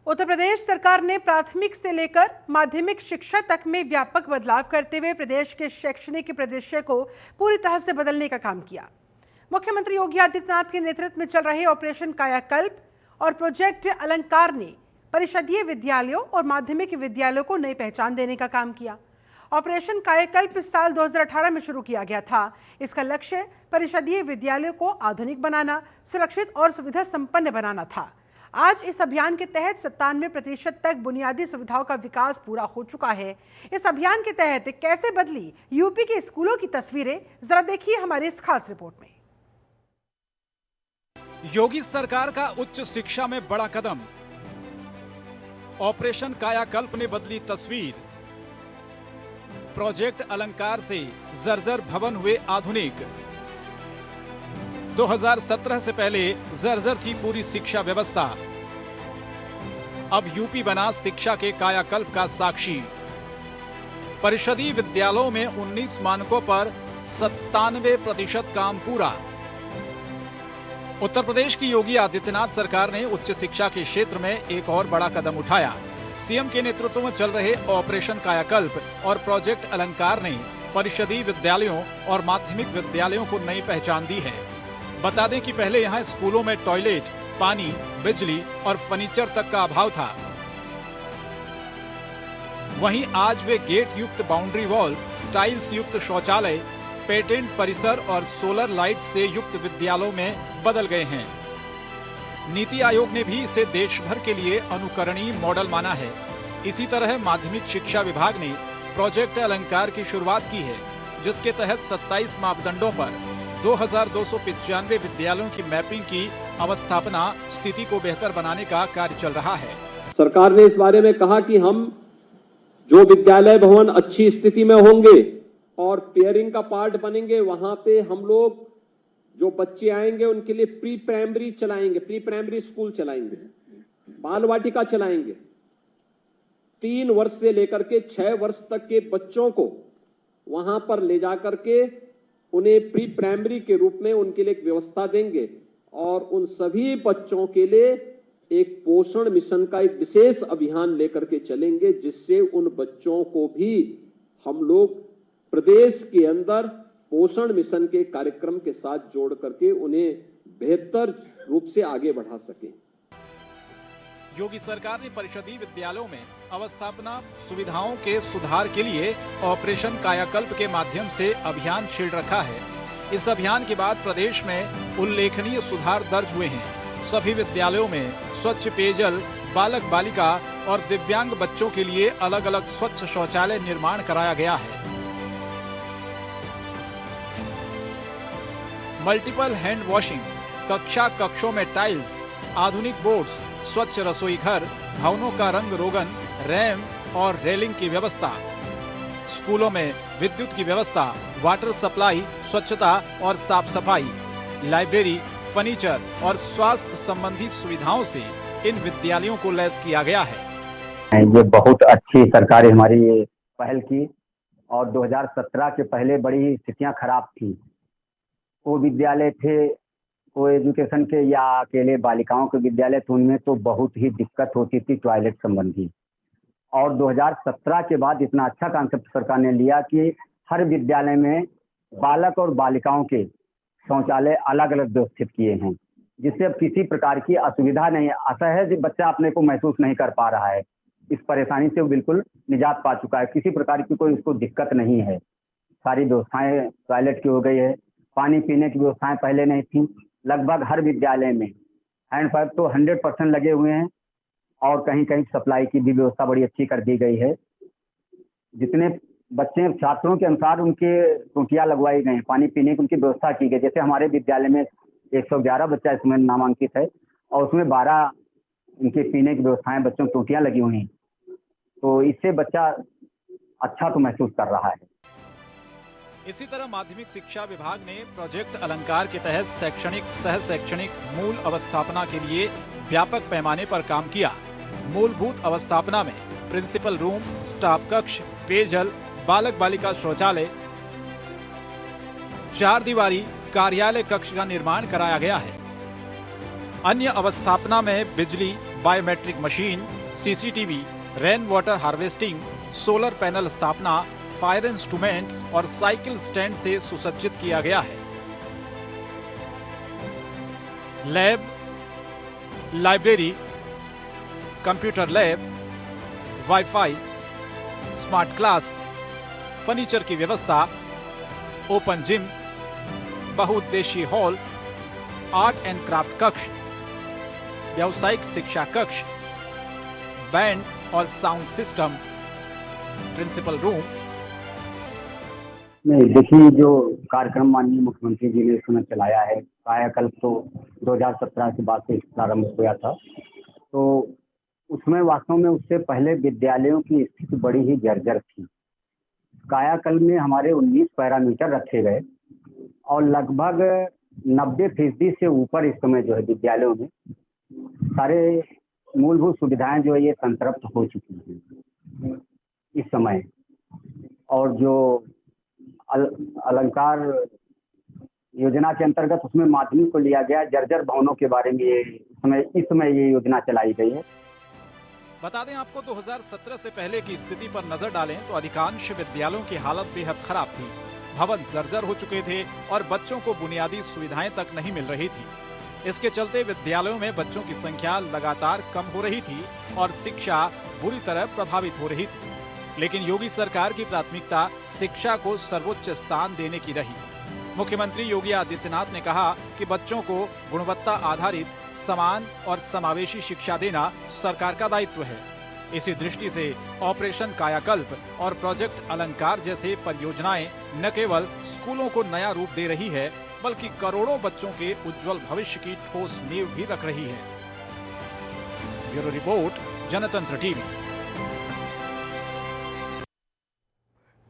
उत्तर प्रदेश सरकार ने प्राथमिक से लेकर माध्यमिक शिक्षा तक में व्यापक बदलाव करते हुए प्रदेश के शैक्षणिक परिदृश्य को पूरी तरह से बदलने का काम किया। मुख्यमंत्री योगी आदित्यनाथ के नेतृत्व में चल रहे ऑपरेशन कायाकल्प और प्रोजेक्ट अलंकार ने परिषदीय विद्यालयों और माध्यमिक विद्यालयों को नई पहचान देने का काम किया। ऑपरेशन कायाकल्प इस साल 2018 में शुरू किया गया था। इसका लक्ष्य परिषदीय विद्यालयों को आधुनिक बनाना, सुरक्षित और सुविधा संपन्न बनाना था। आज इस अभियान के तहत 97% तक बुनियादी सुविधाओं का विकास पूरा हो चुका है। इस अभियान के तहत कैसे बदली यूपी के स्कूलों की तस्वीरें, जरा देखिए हमारी इस खास रिपोर्ट में। योगी सरकार का उच्च शिक्षा में बड़ा कदम, ऑपरेशन कायाकल्प ने बदली तस्वीर। प्रोजेक्ट अलंकार से जर्जर भवन हुए आधुनिक। 2017 से पहले जर्जर थी पूरी शिक्षा व्यवस्था, अब यूपी बना शिक्षा के कायाकल्प का साक्षी। परिषदीय विद्यालयों में 19 मानकों पर 97% काम पूरा। उत्तर प्रदेश की योगी आदित्यनाथ सरकार ने उच्च शिक्षा के क्षेत्र में एक और बड़ा कदम उठाया। सीएम के नेतृत्व में चल रहे ऑपरेशन कायाकल्प और प्रोजेक्ट अलंकार ने परिषदीय विद्यालयों और माध्यमिक विद्यालयों को नई पहचान दी है। बता दें कि पहले यहां स्कूलों में टॉयलेट, पानी, बिजली और फर्नीचर तक का अभाव था। वहीं आज वे गेट युक्त बाउंड्री वॉल, टाइल्स युक्त शौचालय, पेटेंट परिसर और सोलर लाइट से युक्त विद्यालयों में बदल गए हैं। नीति आयोग ने भी इसे देश भर के लिए अनुकरणीय मॉडल माना है। इसी तरह माध्यमिक शिक्षा विभाग ने प्रोजेक्ट अलंकार की शुरुआत की है, जिसके तहत 27 मापदंडों पर 2295 विद्यालयों की मैपिंग की अवस्थापना स्थिति को बेहतर बनाने का कार्य चल रहा है। सरकार ने इस बारे में कहा कि हम जो विद्यालय भवन अच्छी स्थिति में होंगे और पेयरिंग का पार्ट बनेंगे, वहां पे हम लोग जो बच्चे आएंगे उनके लिए प्री प्राइमरी चलाएंगे, प्री प्राइमरी स्कूल चलाएंगे, बाल वाटिका चलाएंगे। 3 वर्ष से लेकर के 6 वर्ष तक के बच्चों को वहां पर ले जाकर के उन्हें प्री प्राइमरी के रूप में उनके लिए एक व्यवस्था देंगे और उन सभी बच्चों के लिए एक पोषण मिशन का एक विशेष अभियान लेकर के चलेंगे, जिससे उन बच्चों को भी हम लोग प्रदेश के अंदर पोषण मिशन के कार्यक्रम के साथ जोड़ करके उन्हें बेहतर रूप से आगे बढ़ा सके। योगी सरकार ने परिषदीय विद्यालयों में अवस्थापना सुविधाओं के सुधार के लिए ऑपरेशन कायाकल्प के माध्यम से अभियान छेड़ रखा है। इस अभियान के बाद प्रदेश में उल्लेखनीय सुधार दर्ज हुए हैं। सभी विद्यालयों में स्वच्छ पेयजल, बालक बालिका और दिव्यांग बच्चों के लिए अलग अलग स्वच्छ शौचालय निर्माण कराया गया है। मल्टीपल हैंड वॉशिंग, कक्षों में टाइल्स, आधुनिक बोर्ड्स, स्वच्छ रसोई घर, भवनों का रंग रोगन, रैंप और रेलिंग की व्यवस्था, स्कूलों में विद्युत की व्यवस्था, वाटर सप्लाई, स्वच्छता और साफ सफाई, लाइब्रेरी, फर्नीचर और स्वास्थ्य संबंधी सुविधाओं से इन विद्यालयों को लैस किया गया है। ये बहुत अच्छी सरकार हमारी पहल की और 2017 के पहले बड़ी स्थितियां खराब थी। वो विद्यालय थे को एजुकेशन के या अकेले बालिकाओं के विद्यालय थे, उनमें तो बहुत ही दिक्कत होती थी टॉयलेट संबंधी। और 2017 के बाद इतना अच्छा कॉन्सेप्ट सरकार ने लिया कि हर विद्यालय में बालक और बालिकाओं के शौचालय अलग अलग व्यवस्थित किए हैं, जिससे अब किसी प्रकार की असुविधा नहीं, असहज बच्चा अपने को महसूस नहीं कर पा रहा है। इस परेशानी से वो बिल्कुल निजात पा चुका है, किसी प्रकार की कोई उसको दिक्कत नहीं है। सारी व्यवस्थाएं टॉयलेट की हो गई है, पानी पीने की व्यवस्थाएं पहले नहीं थी। लगभग हर विद्यालय में हैंडपंप तो 100% लगे हुए हैं और कहीं कहीं सप्लाई की भी व्यवस्था बड़ी अच्छी कर दी गई है। जितने बच्चे छात्रों के अनुसार उनके टूटियां लगवाई गई, पानी पीने की उनकी व्यवस्था की गई। जैसे हमारे विद्यालय में 111 बच्चा इसमें नामांकित है और उसमें 12 उनके पीने की व्यवस्थाएं, बच्चों की टूटियां लगी हुई हैं, तो इससे बच्चा अच्छा तो महसूस कर रहा है। इसी तरह माध्यमिक शिक्षा विभाग ने प्रोजेक्ट अलंकार के तहत शैक्षणिक सह शैक्षणिक मूल अवस्थापना के लिए व्यापक पैमाने पर काम किया। मूलभूत अवस्थापना में प्रिंसिपल रूम, स्टाफ कक्ष, पेयजल, बालक बालिका शौचालय, 4 दीवारी कार्यालय कक्ष का निर्माण कराया गया है। अन्य अवस्थापना में बिजली, biometric machine, CCTV, rain water harvesting, solar panel स्थापना, फायर इंस्ट्रूमेंट और साइकिल स्टैंड से सुसज्जित किया गया है। Lab, library, computer lab, wifi, smart class, furniture की व्यवस्था, ओपन जिम, बहुउद्देशीय हॉल, आर्ट एंड क्राफ्ट कक्ष, व्यावसायिक शिक्षा कक्ष, बैंड और साउंड सिस्टम, प्रिंसिपल रूम। नहीं, देखिए जो कार्यक्रम माननीय मुख्यमंत्री जी ने इस समय चलाया है, कायाकल्प तो 2017 के बाद से प्रारंभ हुआ था, तो उसमें वास्तव में उससे पहले विद्यालयों की स्थिति बड़ी ही जर्जर थी। कायाकल्प में हमारे 19 पैरामीटर रखे गए और लगभग 90% से ऊपर इस समय जो है विद्यालयों में सारे मूलभूत सुविधाएं जो है ये संतृप्त हो चुकी हैं इस समय। और जो अलंकार योजना के अंतर्गत उसमें माध्यमिक को लिया गया, जर्जर भवनों के बारे में इस समय ये योजना चलाई गई है। बता दें आपको 2017 से पहले की स्थिति पर नजर डालें तो अधिकांश विद्यालयों की हालत बेहद खराब थी। भवन जर्जर हो चुके थे और बच्चों को बुनियादी सुविधाएं तक नहीं मिल रही थी। इसके चलते विद्यालयों में बच्चों की संख्या लगातार कम हो रही थी और शिक्षा बुरी तरह प्रभावित हो रही थी। लेकिन योगी सरकार की प्राथमिकता शिक्षा को सर्वोच्च स्थान देने की रही। मुख्यमंत्री योगी आदित्यनाथ ने कहा कि बच्चों को गुणवत्ता आधारित, समान और समावेशी शिक्षा देना सरकार का दायित्व है। इसी दृष्टि से ऑपरेशन कायाकल्प और प्रोजेक्ट अलंकार जैसे परियोजनाएं न केवल स्कूलों को नया रूप दे रही है, बल्कि करोड़ों बच्चों के उज्जवल भविष्य की ठोस नींव भी रख रही है। ब्यूरो रिपोर्ट, जनतंत्र टीवी।